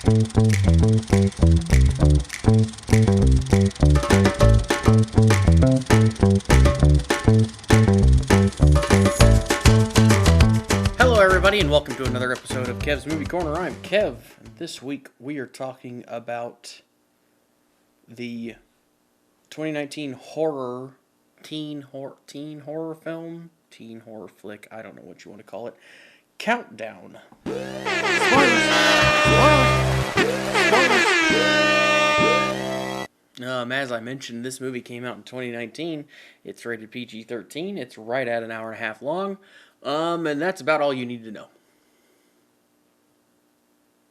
Hello everybody and welcome to another episode of Kev's Movie Corner. I'm Kev. This week we are talking about the 2019 teen horror flick, I don't know what you want to call it, Countdown. As I mentioned, this movie came out in 2019. It's rated PG-13. It's right at an hour and a half long. And that's about all you need to know.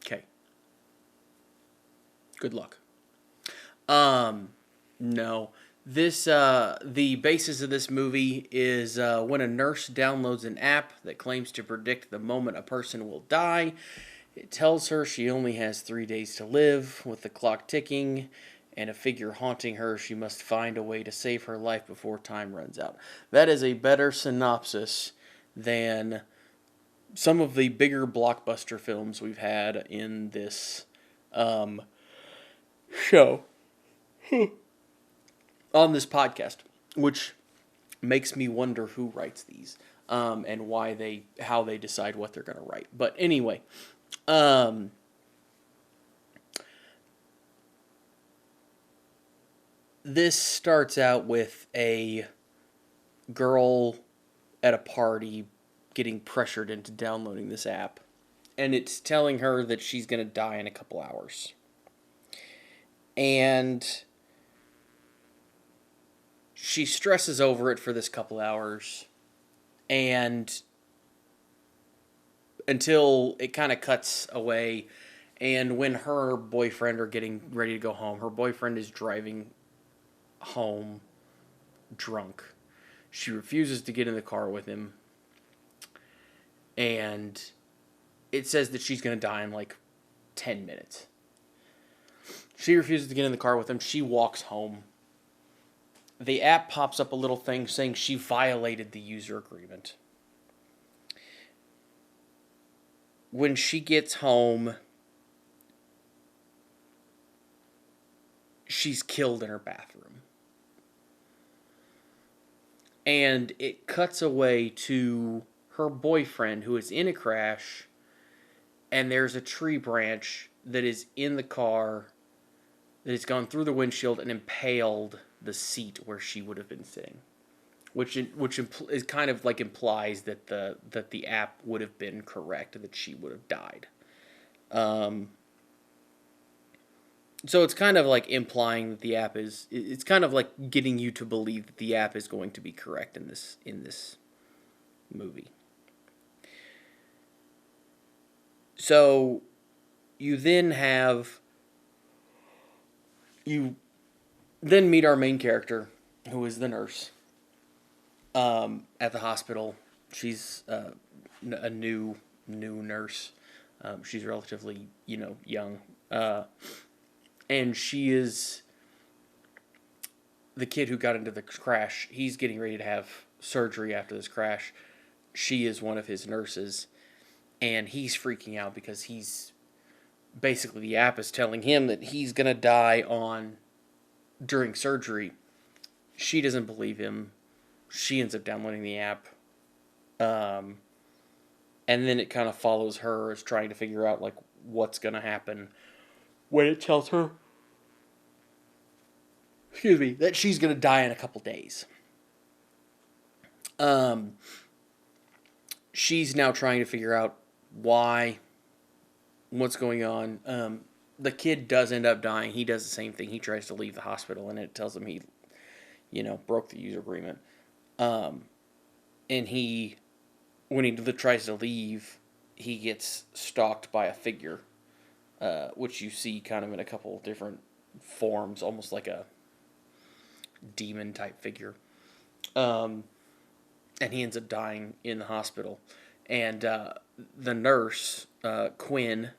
Okay. Good luck. No. The basis of this movie is when a nurse downloads an app that claims to predict the moment a person will die. It tells her she only has 3 days to live. With the clock ticking and a figure haunting her, she must find a way to save her life before time runs out. That is a better synopsis than some of the bigger blockbuster films we've had in this show on this podcast, which makes me wonder who writes these and how they decide what they're going to write. But anyway, this starts out with a girl at a party getting pressured into downloading this app, and it's telling her that she's going to die in a couple hours. And she stresses over it for this couple hours, and until it kind of cuts away, and when her boyfriend are getting ready to go home, her boyfriend is driving home drunk. She refuses to get in the car with him, and it says that she's going to die in like 10 minutes. She refuses to get in the car with him. She walks home. The app pops up a little thing saying she violated the user agreement. When she gets home, she's killed in her bathroom. And it cuts away to her boyfriend, who is in a crash, and there's a tree branch that is in the car that has gone through the windshield and impaled the seat where she would have been sitting, which is kind of like implies that the app would have been correct, that she would have died. So it's kind of like implying that the app is. It's kind of like getting you to believe that the app is going to be correct in this movie. So you then meet our main character, who is the nurse, at the hospital. She's a new nurse. She's relatively, young. And she is the kid who got into the crash. He's getting ready to have surgery after this crash. She is one of his nurses, and he's freaking out because basically the app is telling him that he's going to die during surgery. She doesn't believe him. She ends up downloading the app. And then it kind of follows her as trying to figure out like what's going to happen when it tells her, that she's going to die in a couple days. She's now trying to figure out what's going on. The kid does end up dying. He does the same thing. He tries to leave the hospital, and it tells him he, broke the user agreement. And when he tries to leave, he gets stalked by a figure, which you see kind of in a couple different forms, almost like a demon-type figure. And he ends up dying in the hospital. And the nurse, Quinn,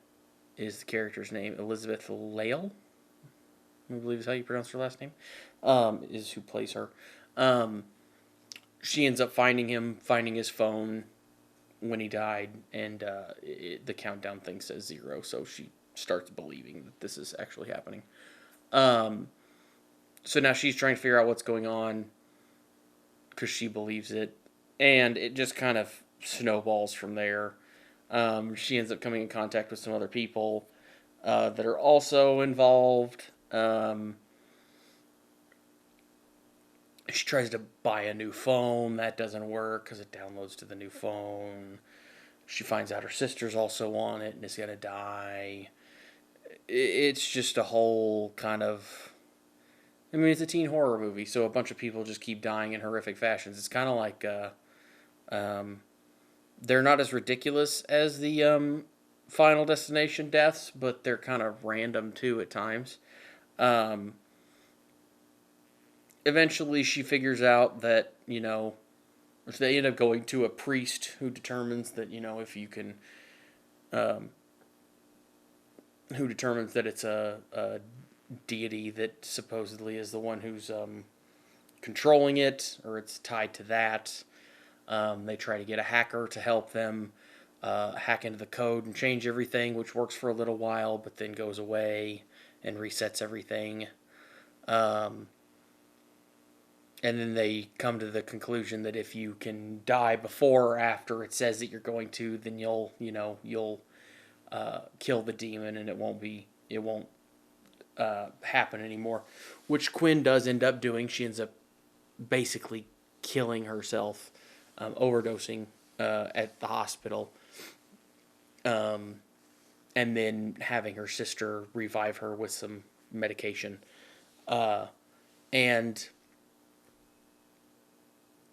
is the character's name. Elizabeth Lail, I believe is how you pronounce her last name, is who plays her. She ends up finding his phone when he died, and the countdown thing says 0, so she starts believing that this is actually happening. So now she's trying to figure out what's going on because she believes it, and it just kind of snowballs from there. She ends up coming in contact with some other people that are also involved. She tries to buy a new phone. That doesn't work because it downloads to the new phone. She finds out her sister's also on it and is going to die. It's just a whole kind of... I mean, it's a teen horror movie, so a bunch of people just keep dying in horrific fashions. It's kind of like... they're not as ridiculous as the Final Destination deaths, but they're kind of random, too, at times. Eventually, she figures out that, they end up going to a priest who determines that, if you can... who determines that it's a deity that supposedly is the one who's controlling it, or it's tied to that. They try to get a hacker to help them hack into the code and change everything, which works for a little while, but then goes away and resets everything. And then they come to the conclusion that if you can die before or after it says that you're going to, then you'll kill the demon, and it won't happen anymore. Which Quinn does end up doing. She ends up basically killing herself, overdosing at the hospital, and then having her sister revive her with some medication, and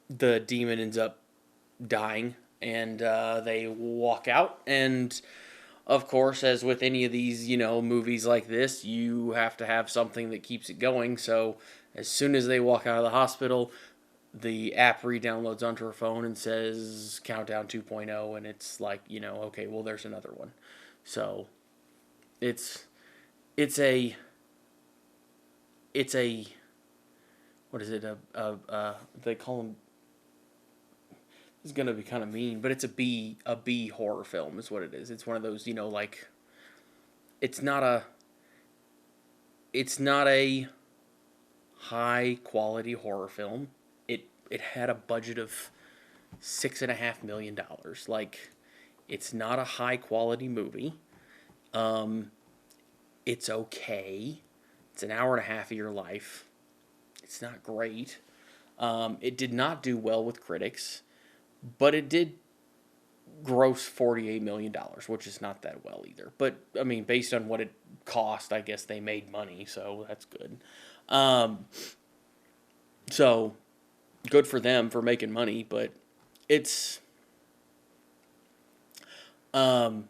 the demon ends up dying, and they walk out, and of course, as with any of these, movies like this, you have to have something that keeps it going. So as soon as they walk out of the hospital, the app re-downloads onto her phone and says Countdown 2.0, and it's like, okay, well, there's another one. So it's a what is it? They call them. It's gonna be kind of mean, but it's a B horror film is what it is. It's one of those, like, it's not a high quality horror film. It had a budget of $6.5 million. Like, it's not a high quality movie. It's okay. It's an hour and a half of your life. It's not great. It did not do well with critics. But it did gross $48 million, which is not that well either. But, I mean, based on what it cost, I guess they made money, so that's good. So, good for them for making money, but it's... it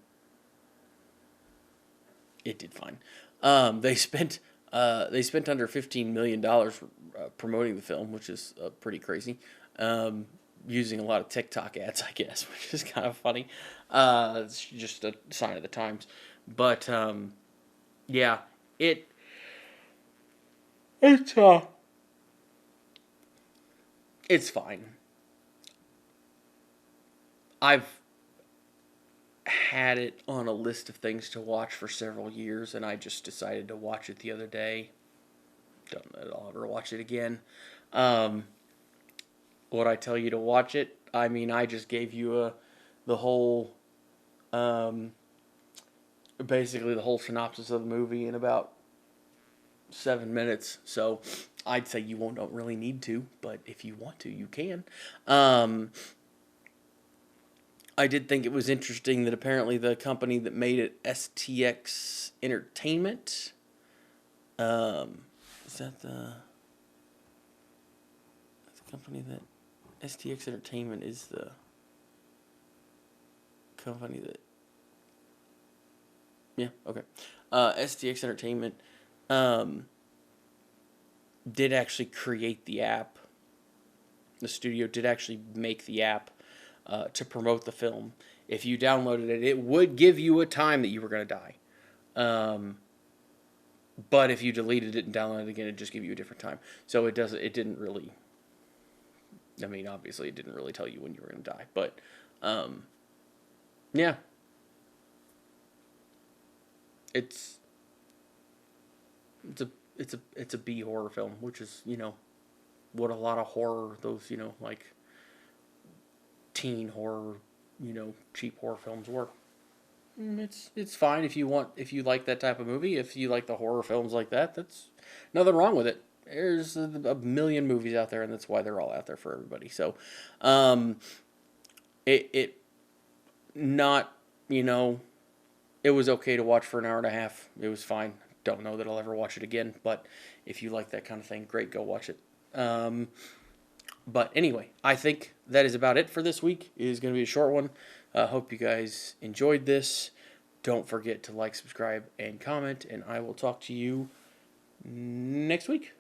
did fine. They spent under $15 million promoting the film, which is pretty crazy. Using a lot of TikTok ads, I guess, which is kind of funny. It's just a sign of the times. But, yeah, it's fine. I've had it on a list of things to watch for several years, and I just decided to watch it the other day. Don't know that I'll ever watch it again. Would I tell you to watch it? I mean, I just gave you the whole, basically the whole synopsis of the movie in about 7 minutes. So I'd say you don't really need to, but if you want to, you can. I did think it was interesting that apparently the company that made it, STX Entertainment, is that the company that... STX Entertainment is the company that... Yeah, okay. STX Entertainment did actually create the app. The studio did actually make the app to promote the film. If you downloaded it, it would give you a time that you were going to die. But if you deleted it and downloaded it again, it'd just give you a different time. So it didn't really... I mean, obviously, it didn't really tell you when you were going to die. But, yeah. it's it's a it's a B horror film, which is, what a lot of horror, those, like teen horror, cheap horror films were. It's fine if you like that type of movie. If you like the horror films like that, that's nothing wrong with it. There's a million movies out there, and that's why they're all out there for everybody. So, um, it not, it was okay to watch for an hour and a half. It was fine. Don't know that I'll ever watch it again, but if you like that kind of thing, great, go watch it. But anyway, I think that is about it for this week. It is going to be a short one. Hope you guys enjoyed this. Don't forget to like, subscribe, and comment, and I will talk to you next week.